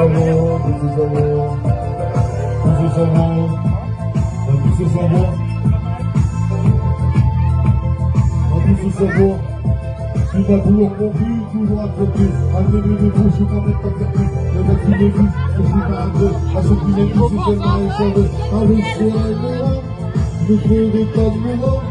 savoir, tout ce savoir, tout ce savoir, tout ce savoir, tout ce savoir. Tu m'as toujours compris, toujours accepté. Amenez les bouches, je suis quand même pas certain. Le mec qui les dit, je suis pas un peu. À ceux qui les disent, c'est tellement échangé. Avec ce rêve-là, je fais des tas de moments.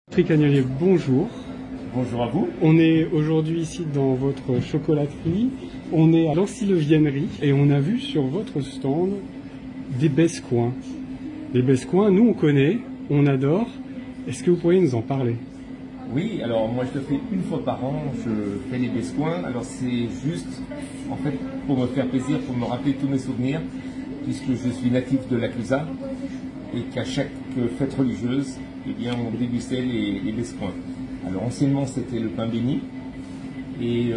Patrick Agnelier, bonjour. Bonjour à vous. On est aujourd'hui ici dans votre chocolaterie. On est à l'Ancy-le-Viennerie et on a vu sur votre stand des bescoings. Les bescoings, nous on connaît, on adore. Est-ce que vous pourriez nous en parler? Oui, alors moi je le fais une fois par an, je fais les bescoings. Alors c'est juste, en fait, pour me faire plaisir, pour me rappeler tous mes souvenirs, puisque je suis natif de la Clusaz et qu'à chaque fête religieuse, eh bien, on dégustait les bescoings. Alors anciennement c'était le pain béni et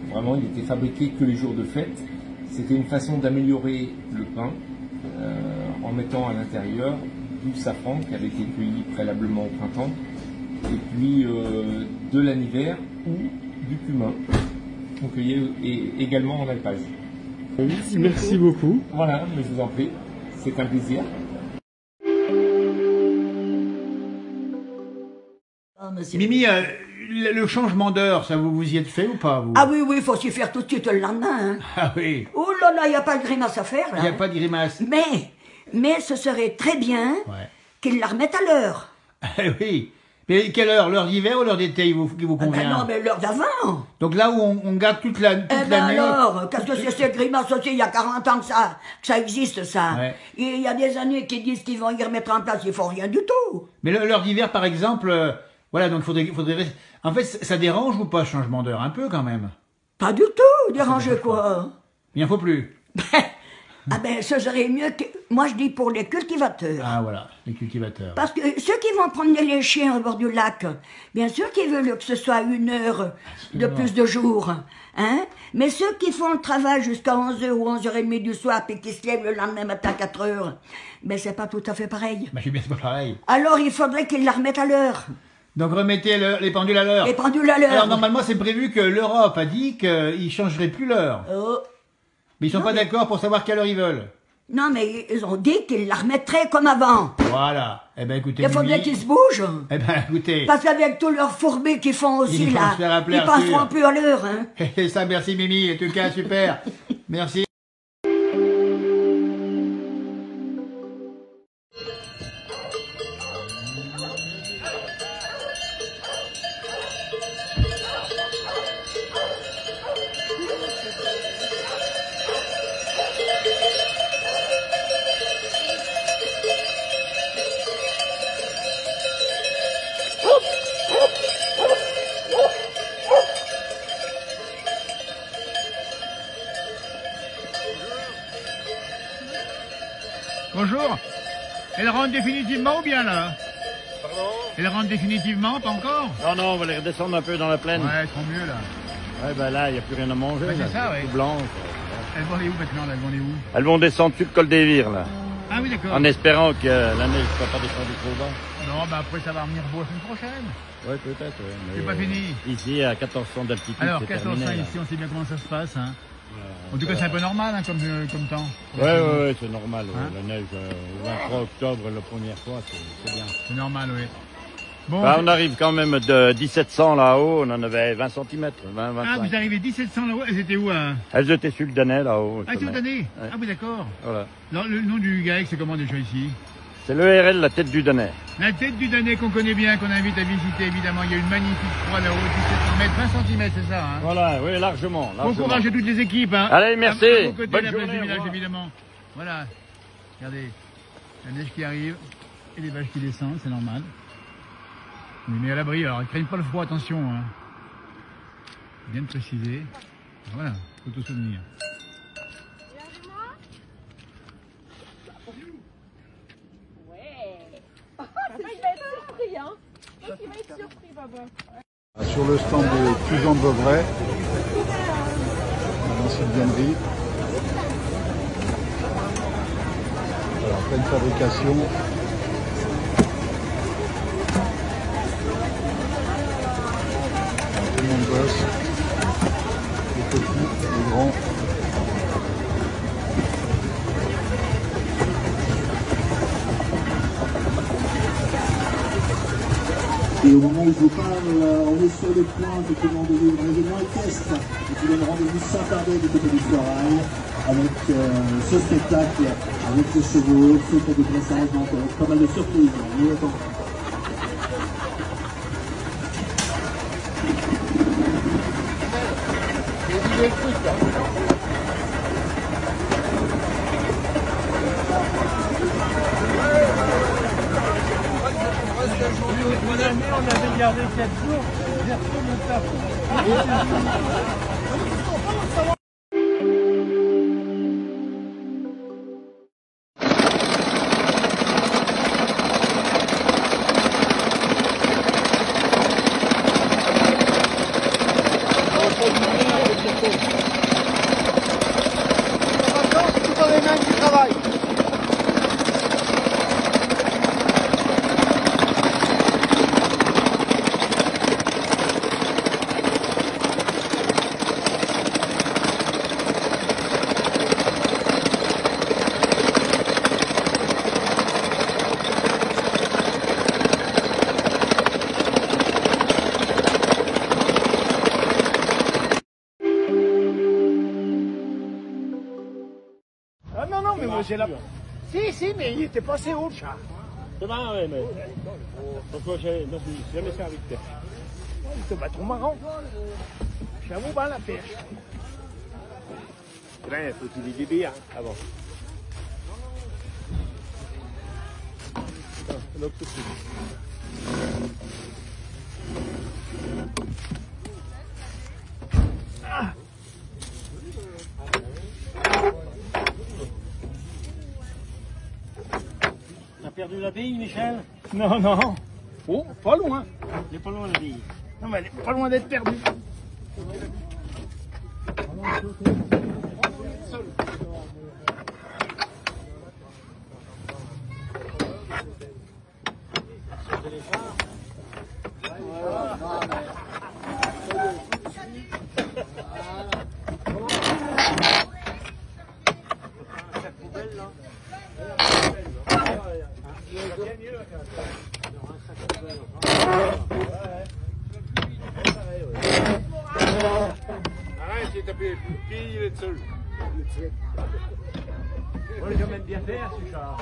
vraiment il était fabriqué que les jours de fête. C'était une façon d'améliorer le pain en mettant à l'intérieur du safran qui avait été cueilli préalablement au printemps et puis de l'aniver ou du cumin qu'on cueillait également en alpage. Merci beaucoup. Voilà, mais je vous en prie, c'est un plaisir. Mimi, le changement d'heure, ça vous y êtes fait ou pas vous? Ah oui, oui, il faut s'y faire tout de suite le lendemain. Hein. Ah oui. Oh là là, il n'y a pas de grimace à faire là. Il n'y a pas de grimace. Mais ce serait très bien qu'ils la remettent à l'heure. Oui. Mais quelle heure? L'heure d'hiver ou l'heure d'été qui vous convient? Non, mais l'heure d'avant. Donc là où on garde toute l'année. Alors, qu'est-ce que c'est cette grimace aussi? Il y a 40 ans que ça existe, ça. Ouais. Et il y a des années qui disent qu'ils vont y remettre en place, ils font rien du tout. Mais l'heure d'hiver, par exemple, voilà, donc faudrait. En fait, ça dérange ou pas, changement d'heure? Un peu quand même. Pas du tout, déranger quoi. Il n'en faut plus. Ah ben, ce serait mieux que... Moi, je dis pour les cultivateurs. Ah voilà, les cultivateurs. Parce que ceux qui vont promener les chiens au bord du lac, bien sûr qu'ils veulent que ce soit 1 heure de plus de jour. Hein? Mais ceux qui font le travail jusqu'à 11h ou 11h30 du soir et qui se lèvent le lendemain matin à 4h, ben c'est pas tout à fait pareil. Bah, c'est pas pareil. Alors, il faudrait qu'ils la remettent à l'heure. Donc remettez les pendules à l'heure. Les pendules à l'heure. Alors normalement, c'est prévu que l'Europe a dit qu'ils ne changeraient plus l'heure. Oh. Mais ils sont pas d'accord pour savoir quelle heure ils veulent. Non, mais ils ont dit qu'ils la remettraient comme avant. Voilà. Eh ben écoutez, Il faudrait qu'ils se bougent. Eh ben écoutez. Parce qu'avec tous leurs fourbés qu'ils font aussi Ils là, ils passeront plus à l'heure. Hein. Et ça, merci Mimi. En tout cas, super. Merci. Bonjour. Elle rentre définitivement ou bien là? Pardon? Elle rentre définitivement, pas encore? Non, non, on va les redescendre un peu dans la plaine. Ouais, trop mieux là. Ouais, ben là, il n'y a plus rien à manger. Ben, c'est là. ça, ouais. Tout blanc. Elles vont aller où maintenant là? Elles vont aller où? Elles vont descendre sur le col des Vires, là. Ah oui, d'accord. En espérant que la neige ne soit pas descendue trop bas. Non, bah après ça va revenir beau la semaine prochaine. Oui, peut-être, oui. C'est pas fini. Ici, à 1400 d'altitude, Alors, c'est 1400 terminé. ici, on sait bien comment ça se passe. Hein. En tout cas, c'est un peu normal hein, comme temps. Oui, c'est normal. Hein? La neige, le 23 octobre, la première fois, c'est bien. C'est normal, oui. Bon, Bah, on arrive quand même de 1700 là-haut, on en avait 20 cm, 20, 25. ah, vous arrivez 1700 là-haut, elles étaient où Elles étaient sur le Danais là-haut. Ah, c'est le Danais. Ouais. Ah oui, d'accord. Voilà. Alors, le nom du GAEC, c'est comment déjà ici? C'est l'ERL, la tête du Danais. La tête du Danais qu'on connaît bien, qu'on invite à visiter évidemment. Il y a une magnifique croix là-haut, 17 mètres, 20 cm, c'est ça, hein? Voilà, oui, largement. Bon courage à toutes les équipes, hein. Allez, merci. À vos côtés, Bonne la place journée, du au village, revoir. évidemment. Voilà. Regardez, la neige qui arrive et les vaches qui descendent, c'est normal. On les met à l'abri, alors ils craignent pas le froid, attention, hein. Bien de préciser. Voilà, photo souvenir. Sur le stand de Cuisant de Vauvray, dans cette viennerie. Alors, pleine fabrication. Tout le monde bosse. Les petits, les grands. Et au moment où je vous parle, on est sur le point effectivement de vivre un événement équestre qui donne rendez-vous sans tarder du côté du Florail avec ce spectacle, avec les chevaux, ce tour de dressage, donc avec pas mal de surprises. On y attend. On avait gardé 4 jours, j'ai retourné ça. Ah non, non, mais moi j'ai la... Si, mais il était passé haut le chat. Demain, oui, mais. Pourquoi j'ai jamais servi de pêche? Il te bat trop marrant. Je suis à mon bas la pêche. Il faut qu'il ait des bières avant. T'as perdu la bille, Michel? Non, non. Oh, pas loin. Il est pas loin la bille. Non, mais elle est pas loin d'être perdue. Arrête, j'ai tapé le pied, il est seul. Moi, je m'aime bien faire, ce chat.